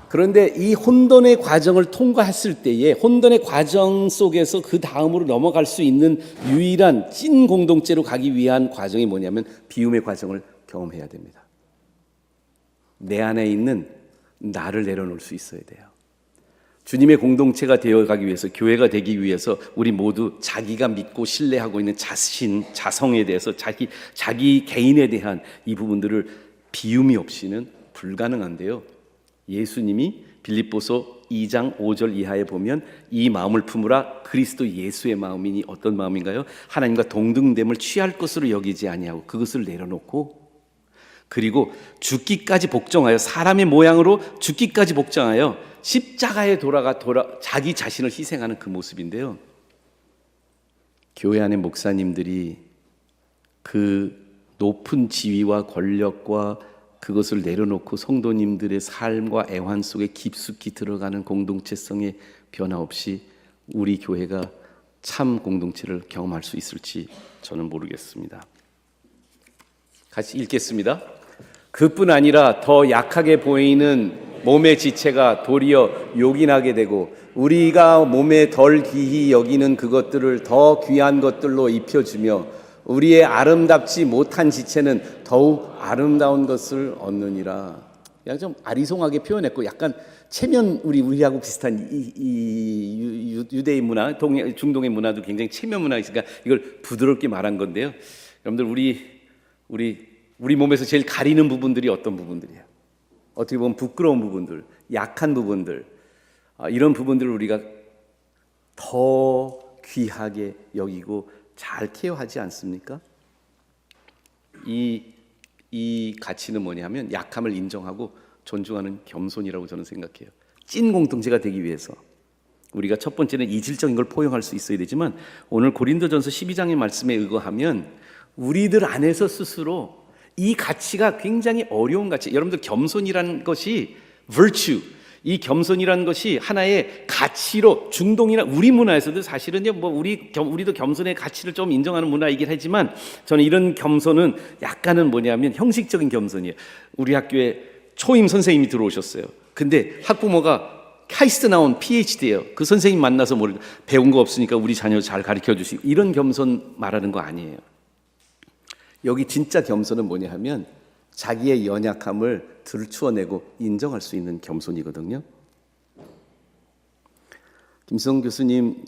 Speaker 1: 그런데 이 혼돈의 과정을 통과했을 때에 혼돈의 과정 속에서 그 다음으로 넘어갈 수 있는 유일한 찐 공동체로 가기 위한 과정이 뭐냐면 비움의 과정을 경험해야 됩니다. 내 안에 있는 나를 내려놓을 수 있어야 돼요. 주님의 공동체가 되어가기 위해서, 교회가 되기 위해서 우리 모두 자기가 믿고 신뢰하고 있는 자성에 대해서 자기 개인에 대한 이 부분들을 비움이 없이는 불가능한데요. 예수님이 빌립보서 2장 5절 이하에 보면 이 마음을 품으라 그리스도 예수의 마음이니 어떤 마음인가요? 하나님과 동등됨을 취할 것으로 여기지 아니하고 그것을 내려놓고 그리고 죽기까지 복종하여 사람의 모양으로 죽기까지 복종하여 십자가에 돌아가 자기 자신을 희생하는 그 모습인데요. 교회 안의 목사님들이 그 높은 지위와 권력과 그것을 내려놓고 성도님들의 삶과 애환 속에 깊숙이 들어가는 공동체성의 변화 없이 우리 교회가 참 공동체를 경험할 수 있을지 저는 모르겠습니다. 같이 읽겠습니다. 그뿐 아니라 더 약하게 보이는 몸의 지체가 도리어 요긴하게 되고 우리가 몸에 덜 귀히 여기는 그것들을 더 귀한 것들로 입혀주며 우리의 아름답지 못한 지체는 더욱 아름다운 것을 얻느니라. 그냥 좀 아리송하게 표현했고 약간 체면 우리하고 비슷한 이 유대인 문화, 중동의 문화도 굉장히 체면 문화가 있으니까 이걸 부드럽게 말한 건데요. 여러분들 우리 몸에서 제일 가리는 부분들이 어떤 부분들이에요? 어떻게 보면 부끄러운 부분들, 약한 부분들, 이런 부분들을 우리가 더 귀하게 여기고 잘 케어하지 않습니까? 이 가치는 뭐냐면 약함을 인정하고 존중하는 겸손이라고 저는 생각해요. 찐 공동체가 되기 위해서 우리가 첫 번째는 이질적인 걸 포용할 수 있어야 되지만, 오늘 고린도전서 12장의 말씀에 의거하면 우리들 안에서 스스로 이 가치가 굉장히 어려운 가치, 여러분들 겸손이라는 것이 virtue, 이 겸손이라는 것이 하나의 가치로 중동이나 우리 문화에서도 사실은요, 우리도 겸손의 가치를 좀 인정하는 문화이긴 하지만, 저는 이런 겸손은 약간은 뭐냐면 형식적인 겸손이에요. 우리 학교에 초임 선생님이 들어오셨어요. 근데 학부모가 카이스트 나온 PhD예요. 그 선생님 만나서 배운 거 없으니까 우리 자녀 잘 가르쳐 주시고, 이런 겸손 말하는 거 아니에요. 여기 진짜 겸손은 뭐냐 하면 자기의 연약함을 들추어내고 인정할 수 있는 겸손이거든요. 김수성 교수님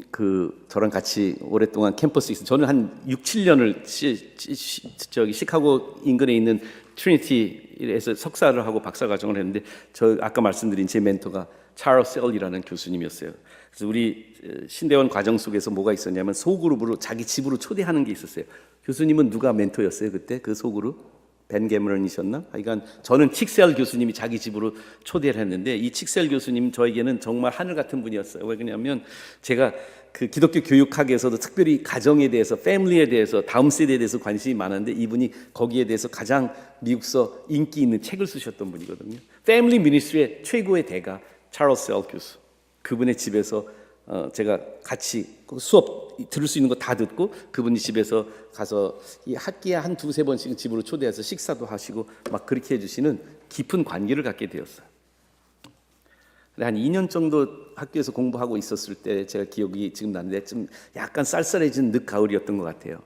Speaker 1: 저랑 같이 오랫동안 캠퍼스에 있어요. 저는 한 6, 7년을 시카고 인근에 있는 트리니티에서 석사를 하고 박사과정을 했는데, 저 아까 말씀드린 제 멘토가 차럴스 셀이라는 교수님이었어요. 그래서 우리 신대원 과정 속에서 뭐가 있었냐면 소그룹으로 자기 집으로 초대하는 게 있었어요. 교수님은 누가 멘토였어요 그때? 그 소그룹? 벤 게머런이셨나? 그러니까 저는 칙셀 교수님이 자기 집으로 초대를 했는데, 이 칙셀 교수님 저에게는 정말 하늘 같은 분이었어요. 왜 그러냐면 제가 그 기독교 교육학에서도 특별히 가정에 대해서, 패밀리에 대해서, 다음 세대에 대해서 관심이 많은데, 이분이 거기에 대해서 가장 미국서 인기 있는 책을 쓰셨던 분이거든요. 패밀리 미니스트리의 최고의 대가 차럴스 셀 교수. 그분의 집에서 제가 같이 수업 들을 수 있는 거 다 듣고, 그분이 집에서 가서 이 학기에 한 두세 번씩 집으로 초대해서 식사도 하시고 막 그렇게 해주시는 깊은 관계를 갖게 되었어요. 한 2년 정도 학교에서 공부하고 있었을 때 제가 기억이 지금 나는데, 좀 약간 쌀쌀해진 늦가을이었던 것 같아요.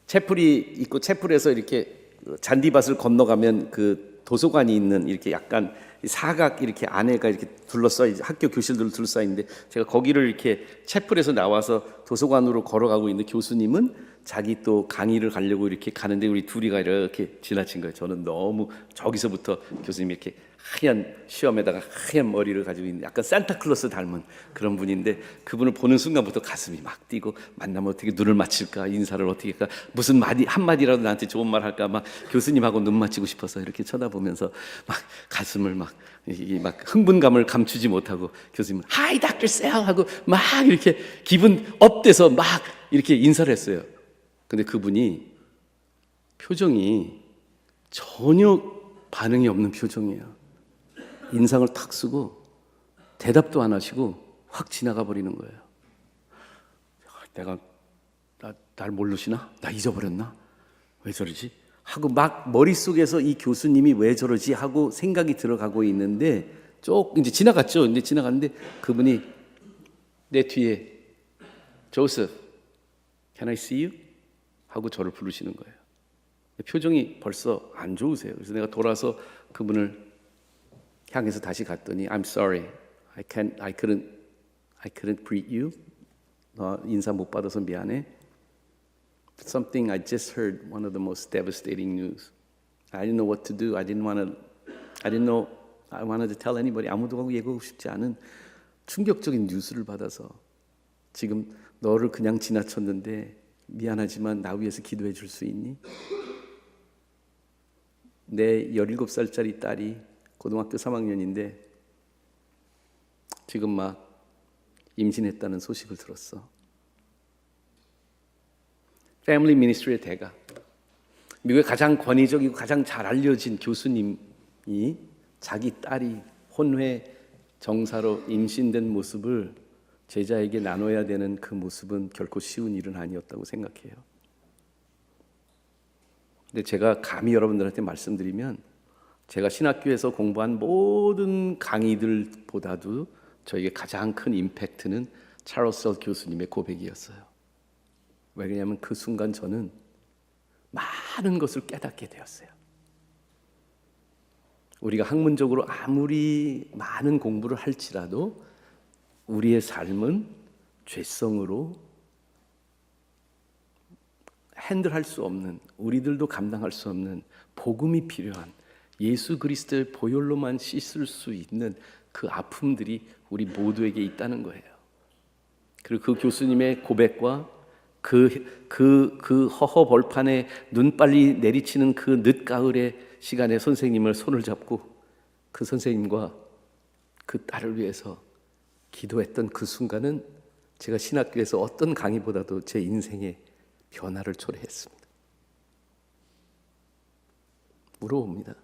Speaker 1: 채플이 있고, 채플에서 이렇게 잔디밭을 건너가면 그 도서관이 있는, 이렇게 약간 사각 이렇게 안에가 이렇게 둘러싸여, 학교 교실들로 둘러싸여 있는데, 제가 거기를 이렇게 채플에서 나와서 도서관으로 걸어가고 있는 교수님은 자기 또 강의를 가려고 이렇게 가는데, 우리 둘이가 이렇게 지나친 거예요. 저는 너무 저기서부터 교수님이 이렇게 하얀 시험에다가 하얀 머리를 가지고 있는 약간 산타클로스 닮은 그런 분인데, 그분을 보는 순간부터 가슴이 막 뛰고, 만나면 어떻게 눈을 맞힐까, 인사를 어떻게 할까, 무슨 한마디라도 나한테 좋은 말 할까, 막 교수님하고 눈 맞추고 싶어서 이렇게 쳐다보면서 막 가슴을 막 흥분감을 감추지 못하고, 교수님은 Hi Dr. Sell 하고 막 이렇게 기분 업돼서 막 이렇게 인사를 했어요. 근데 그분이 표정이 전혀 반응이 없는 표정이에요. 인상을 탁 쓰고 대답도 안 하시고 확 지나가 버리는 거예요. 내가 날 모르시나? 나 잊어버렸나? 왜 저러지? 하고 막 머릿속에서 이 교수님이 왜 저러지 하고 생각이 들어가고 있는데, 이제 지나갔죠. 근데 지나갔는데 그분이 내 뒤에 조셉, can I see you? 하고 저를 부르시는 거예요. 표정이 벌써 안 좋으세요. 그래서 내가 돌아서 그분을 향해서 다시 갔더니 I'm sorry, I couldn't greet you. 너 인사 못 받아서 미안해. Something I just heard, one of the most devastating news. I didn't know what to do. I wanted to tell anybody. 아무도 하고 얘기하고 싶지 않은 충격적인 뉴스를 받아서 지금 너를 그냥 지나쳤는데 미안하지만 나 위해서 기도해 줄 수 있니? 내 17살짜리 딸이 고등학교 3학년인데 지금 막 임신했다는 소식을 들었어. 패밀리 미니스트리의 대가, 미국의 가장 권위적이고 가장 잘 알려진 교수님이 자기 딸이 혼회 정사로 임신된 모습을 제자에게 나눠야 되는 그 모습은 결코 쉬운 일은 아니었다고 생각해요. 근데 제가 감히 여러분들한테 말씀드리면, 제가 신학교에서 공부한 모든 강의들보다도 저에게 가장 큰 임팩트는 차럴스 셀 교수님의 고백이었어요. 왜냐하면 그 순간 저는 많은 것을 깨닫게 되었어요. 우리가 학문적으로 아무리 많은 공부를 할지라도 우리의 삶은 죄성으로 핸들할 수 없는, 우리들도 감당할 수 없는 복음이 필요한, 예수 그리스도의 보혈로만 씻을 수 있는 그 아픔들이 우리 모두에게 있다는 거예요. 그리고 그 교수님의 고백과 그 허허 벌판에 눈발이 내리치는 그 늦가을의 시간에 선생님을 손을 잡고 그 선생님과 그 딸을 위해서 기도했던 그 순간은 제가 신학교에서 어떤 강의보다도 제 인생의 변화를 초래했습니다. 물어봅니다.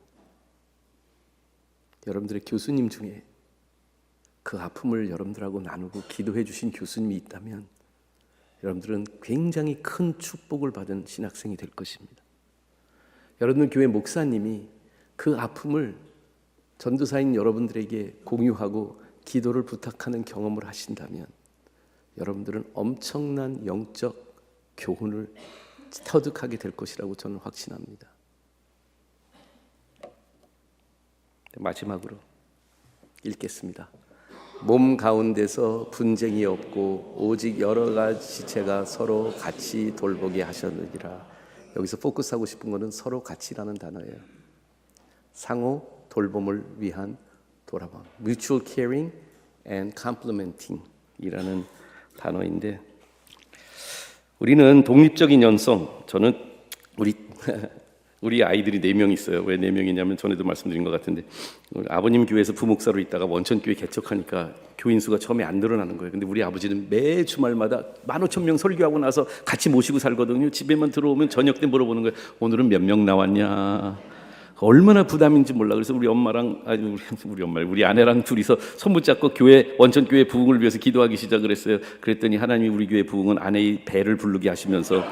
Speaker 1: 여러분들의 교수님 중에 그 아픔을 여러분들하고 나누고 기도해 주신 교수님이 있다면 여러분들은 굉장히 큰 축복을 받은 신학생이 될 것입니다. 여러분 교회 목사님이 그 아픔을 전도사인 여러분들에게 공유하고 기도를 부탁하는 경험을 하신다면 여러분들은 엄청난 영적 교훈을 터득하게 될 것이라고 저는 확신합니다. 마지막으로 읽겠습니다. 몸 가운데서 분쟁이 없고 오직 여러 가지 지체가 서로 같이 돌보게 하셨느니라. 여기서 포커스하고 싶은 것은 서로 같이라는 단어예요. 상호 돌봄을 위한 돌아봄, mutual caring and complementing 이라는 단어인데, 우리는 독립적인 연성, 저는 우리 아이들이 4명 있어요. 왜 4명이냐면 전에도 말씀드린 것 같은데 아버님 교회에서 부목사로 있다가 원천교회 개척하니까 교인 수가 처음에 안 늘어나는 거예요. 근데 우리 아버지는 매 주말마다 15,000명 설교하고 나서 같이 모시고 살거든요. 집에만 들어오면 저녁 때 물어보는 거예요. 오늘은 몇 명 나왔냐? 얼마나 부담인지 몰라. 그래서 우리 엄마랑 우리 아내랑 둘이서 손 붙잡고 교회 원천교회 부흥을 위해서 기도하기 시작을 했어요. 그랬더니 하나님이 우리 교회 부흥은 아내의 배를 부르게 하시면서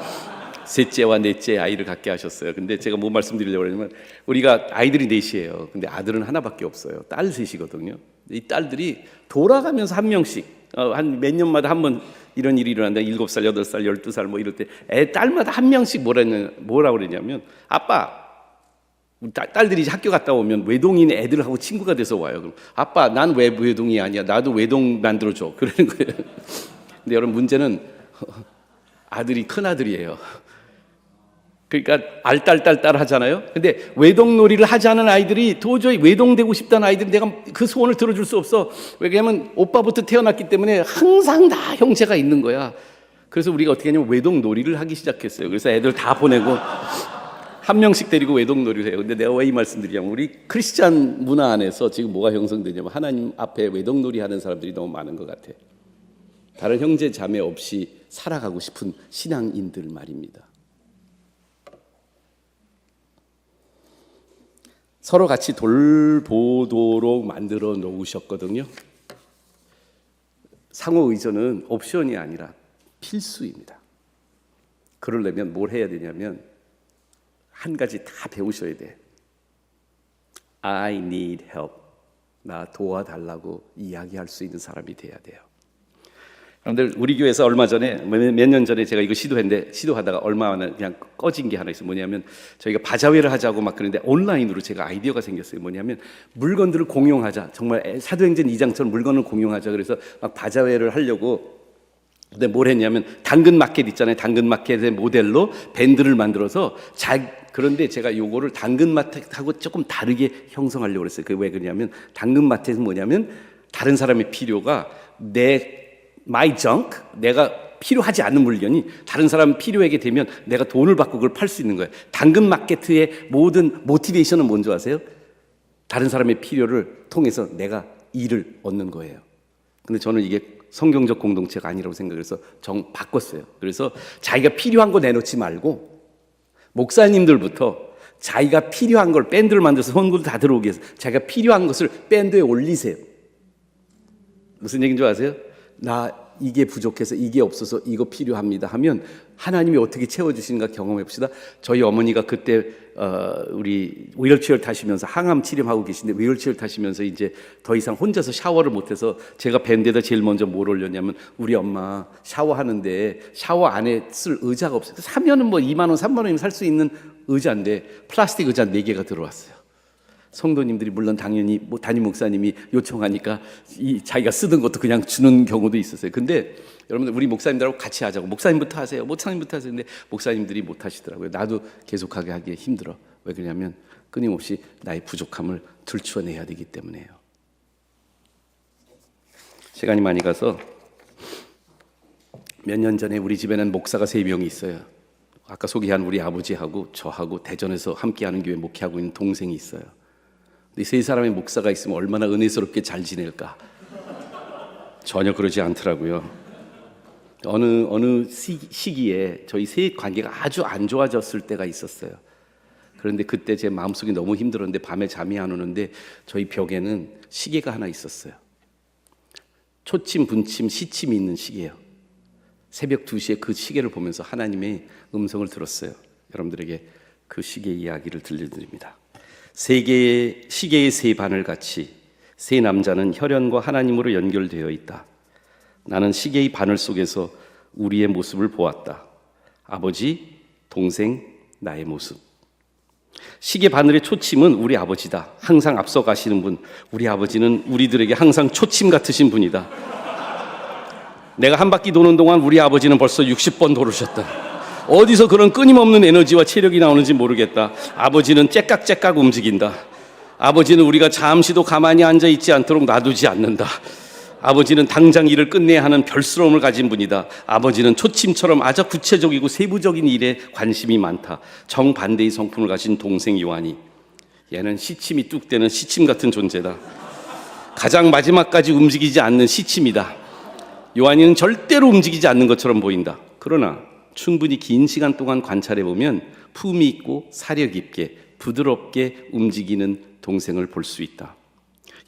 Speaker 1: 셋째와 넷째 아이를 갖게 하셨어요. 근데 제가 뭐 말씀드리려고 하냐면 우리가 아이들이 넷이에요. 근데 아들은 하나밖에 없어요. 딸 셋이거든요. 이 딸들이 돌아가면서 한 명씩 한 몇 년마다 한 번 이런 일이 일어난다. 7살, 8살, 12살 뭐 이럴 때 딸마다 한 명씩 뭐라고 그러냐면 아빠, 딸들이 이제 학교 갔다 오면 외동인 애들하고 친구가 돼서 와요. 그럼 아빠, 난 왜 외동이 아니야? 나도 외동 만들어줘. 그러는 거예요. 근데 여러분 문제는 아들이 큰 아들이에요. 그러니까 알딸딸딸 하잖아요. 근데 외동놀이를 하지 않은 아이들이 도저히 외동되고 싶다는 아이들은 내가 그 소원을 들어줄 수 없어. 왜냐하면 오빠부터 태어났기 때문에 항상 다 형제가 있는 거야. 그래서 우리가 어떻게 하냐면 외동놀이를 하기 시작했어요. 그래서 애들 다 보내고 한 명씩 데리고 외동놀이를 해요. 근데 내가 왜 이 말씀드리냐면 우리 크리스찬 문화 안에서 지금 뭐가 형성되냐면 하나님 앞에 외동놀이 하는 사람들이 너무 많은 것 같아요. 다른 형제 자매 없이 살아가고 싶은 신앙인들 말입니다. 서로 같이 돌보도록 만들어 놓으셨거든요. 상호 의존은 옵션이 아니라 필수입니다. 그러려면 뭘 해야 되냐면 한 가지 다 배우셔야 돼. I need help. 나 도와달라고 이야기할 수 있는 사람이 돼야 돼요. 여러분들 우리 교회에서 얼마 전에 몇 년 전에 제가 이거 시도했는데 시도하다가 얼마 만에 그냥 꺼진 게 하나 있어요. 뭐냐면 저희가 바자회를 하자고 막 그러는데 온라인으로 제가 아이디어가 생겼어요. 뭐냐면 물건들을 공용하자. 정말 사도행전 2장처럼 물건을 공용하자. 그래서 막 바자회를 하려고 근데 뭘 했냐면 당근 마켓 있잖아요. 당근 마켓의 모델로 밴드를 만들어서 그런데 제가 요거를 당근 마켓하고 조금 다르게 형성하려고 그랬어요. 그게 왜 그러냐면 당근 마켓은 뭐냐면 다른 사람의 필요가 my junk, 내가 필요하지 않는 물건이 다른 사람 필요하게 되면 내가 돈을 받고 그걸 팔 수 있는 거예요. 당근 마켓의 모든 모티베이션은 뭔지 아세요? 다른 사람의 필요를 통해서 내가 이익을 얻는 거예요. 근데 저는 이게 성경적 공동체가 아니라고 생각해서 바꿨어요. 그래서 자기가 필요한 거 내놓지 말고 목사님들부터 자기가 필요한 걸 밴드를 만들어서 헌금을 다 들어오게 해서 자기가 필요한 것을 밴드에 올리세요. 무슨 얘기인 줄 아세요? 나 이게 부족해서 이게 없어서 이거 필요합니다 하면 하나님이 어떻게 채워주시는가 경험해 봅시다. 저희 어머니가 그때 우리 휠체어를 타시면서 항암 치료하고 계신데 휠체어를 타시면서 이제 더 이상 혼자서 샤워를 못해서 제가 밴드에다 제일 먼저 뭘 올렸냐면 우리 엄마 샤워하는데 샤워 안에 쓸 의자가 없어요. 사면은 뭐 2만 원, 3만 원이면 살 수 있는 의자인데 플라스틱 의자 4개가 들어왔어요. 성도님들이 물론 당연히 담임 목사님이 요청하니까 자기가 쓰던 것도 그냥 주는 경우도 있었어요. 근데 여러분들 우리 목사님들하고 같이 하자고 목사님부터 하세요. 목사님부터 하세요. 근데 목사님들이 못 하시더라고요. 나도 계속하게 하기 힘들어. 왜 그러냐면 끊임없이 나의 부족함을 들추어내야 되기 때문에요. 시간이 많이 가서 몇 년 전에 우리 집에는 목사가 3명이 있어요. 아까 소개한 우리 아버지하고 저하고 대전에서 함께하는 교회 목회하고 있는 동생이 있어요. 이 3사람의 목사가 있으면 얼마나 은혜스럽게 잘 지낼까? 전혀 그러지 않더라고요. 어느 시기에 저희 셋 관계가 아주 안 좋아졌을 때가 있었어요. 그런데 그때 제 마음속이 너무 힘들었는데 밤에 잠이 안 오는데 저희 벽에는 시계가 하나 있었어요. 초침, 분침, 시침이 있는 시계예요. 새벽 2시에 그 시계를 보면서 하나님의 음성을 들었어요. 여러분들에게 그 시계 이야기를 들려드립니다. 시계의 3바늘 같이 3남자는 혈연과 하나님으로 연결되어 있다. 나는 시계의 바늘 속에서 우리의 모습을 보았다. 아버지, 동생, 나의 모습. 시계 바늘의 초침은 우리 아버지다. 항상 앞서 가시는 분. 우리 아버지는 우리들에게 항상 초침 같으신 분이다. 내가 한 바퀴 도는 동안 우리 아버지는 벌써 60번 돌으셨다. 어디서 그런 끊임없는 에너지와 체력이 나오는지 모르겠다. 아버지는 째깍째깍 움직인다. 아버지는 우리가 잠시도 가만히 앉아있지 않도록 놔두지 않는다. 아버지는 당장 일을 끝내야 하는 별스러움을 가진 분이다. 아버지는 초침처럼 아주 구체적이고 세부적인 일에 관심이 많다. 정반대의 성품을 가진 동생 요한이, 얘는 시침이 뚝 떼는 시침 같은 존재다. 가장 마지막까지 움직이지 않는 시침이다. 요한이는 절대로 움직이지 않는 것처럼 보인다. 그러나 충분히 긴 시간 동안 관찰해보면 품위 있고 사려 깊게 부드럽게 움직이는 동생을 볼 수 있다.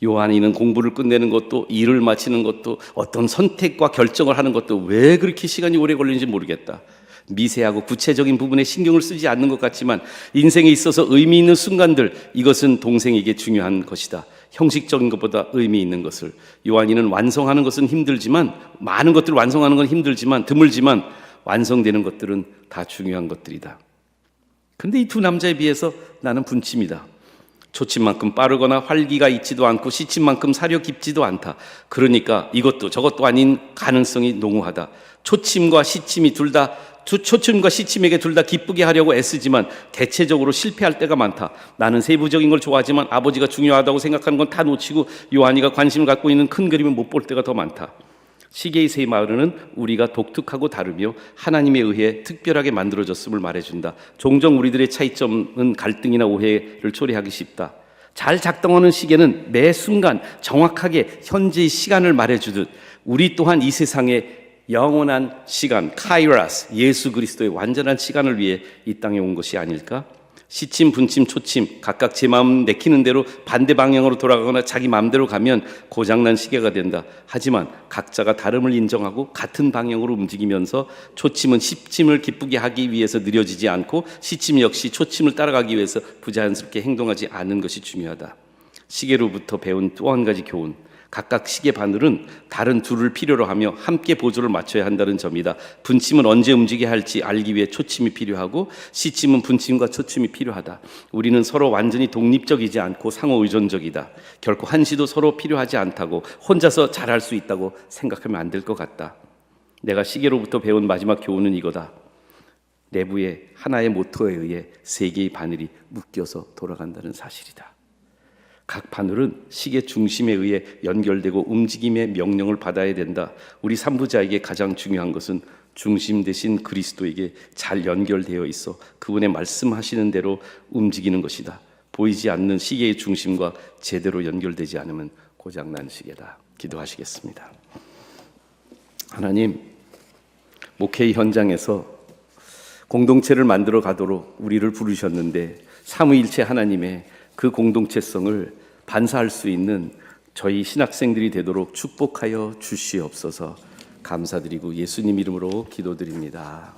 Speaker 1: 요한이는 공부를 끝내는 것도, 일을 마치는 것도, 어떤 선택과 결정을 하는 것도 왜 그렇게 시간이 오래 걸리는지 모르겠다. 미세하고 구체적인 부분에 신경을 쓰지 않는 것 같지만 인생에 있어서 의미 있는 순간들, 이것은 동생에게 중요한 것이다. 형식적인 것보다 의미 있는 것을. 요한이는 완성하는 것은 힘들지만, 많은 것들을 완성하는 건 힘들지만, 드물지만 완성되는 것들은 다 중요한 것들이다. 근데 이 2 남자에 비해서 나는 분침이다. 초침만큼 빠르거나 활기가 있지도 않고 시침만큼 사려 깊지도 않다. 그러니까 이것도 저것도 아닌 가능성이 농후하다. 초침과 시침이 초침과 시침에게 둘 다 기쁘게 하려고 애쓰지만 대체적으로 실패할 때가 많다. 나는 세부적인 걸 좋아하지만 아버지가 중요하다고 생각하는 건 다 놓치고 요한이가 관심을 갖고 있는 큰 그림을 못 볼 때가 더 많다. 시계의 3마을은 우리가 독특하고 다르며 하나님에 의해 특별하게 만들어졌음을 말해준다. 종종 우리들의 차이점은 갈등이나 오해를 초래하기 쉽다. 잘 작동하는 시계는 매 순간 정확하게 현재의 시간을 말해주듯 우리 또한 이 세상의 영원한 시간, 카이라스, 예수 그리스도의 완전한 시간을 위해 이 땅에 온 것이 아닐까? 시침, 분침, 초침 각각 제 마음 내키는 대로 반대 방향으로 돌아가거나 자기 마음대로 가면 고장난 시계가 된다. 하지만 각자가 다름을 인정하고 같은 방향으로 움직이면서 초침은 시침을 기쁘게 하기 위해서 느려지지 않고 시침 역시 초침을 따라가기 위해서 부자연스럽게 행동하지 않는 것이 중요하다. 시계로부터 배운 또 한 가지 교훈, 각각 시계 바늘은 다른 둘을 필요로 하며 함께 보조를 맞춰야 한다는 점이다. 분침은 언제 움직여야 할지 알기 위해 초침이 필요하고 시침은 분침과 초침이 필요하다. 우리는 서로 완전히 독립적이지 않고 상호 의존적이다. 결코 한시도 서로 필요하지 않다고 혼자서 잘할 수 있다고 생각하면 안 될 것 같다. 내가 시계로부터 배운 마지막 교훈은 이거다. 내부에 하나의 모터에 의해 3개의 바늘이 묶여서 돌아간다는 사실이다. 각 바늘은 시계 중심에 의해 연결되고 움직임의 명령을 받아야 된다. 우리 삼부자에게 가장 중요한 것은 중심 대신 그리스도에게 잘 연결되어 있어 그분의 말씀하시는 대로 움직이는 것이다. 보이지 않는 시계의 중심과 제대로 연결되지 않으면 고장난 시계다. 기도하시겠습니다. 하나님, 목회 현장에서 공동체를 만들어 가도록 우리를 부르셨는데 삼위일체 하나님의 그 공동체성을 반사할 수 있는 저희 신학생들이 되도록 축복하여 주시옵소서. 감사드리고 예수님 이름으로 기도드립니다.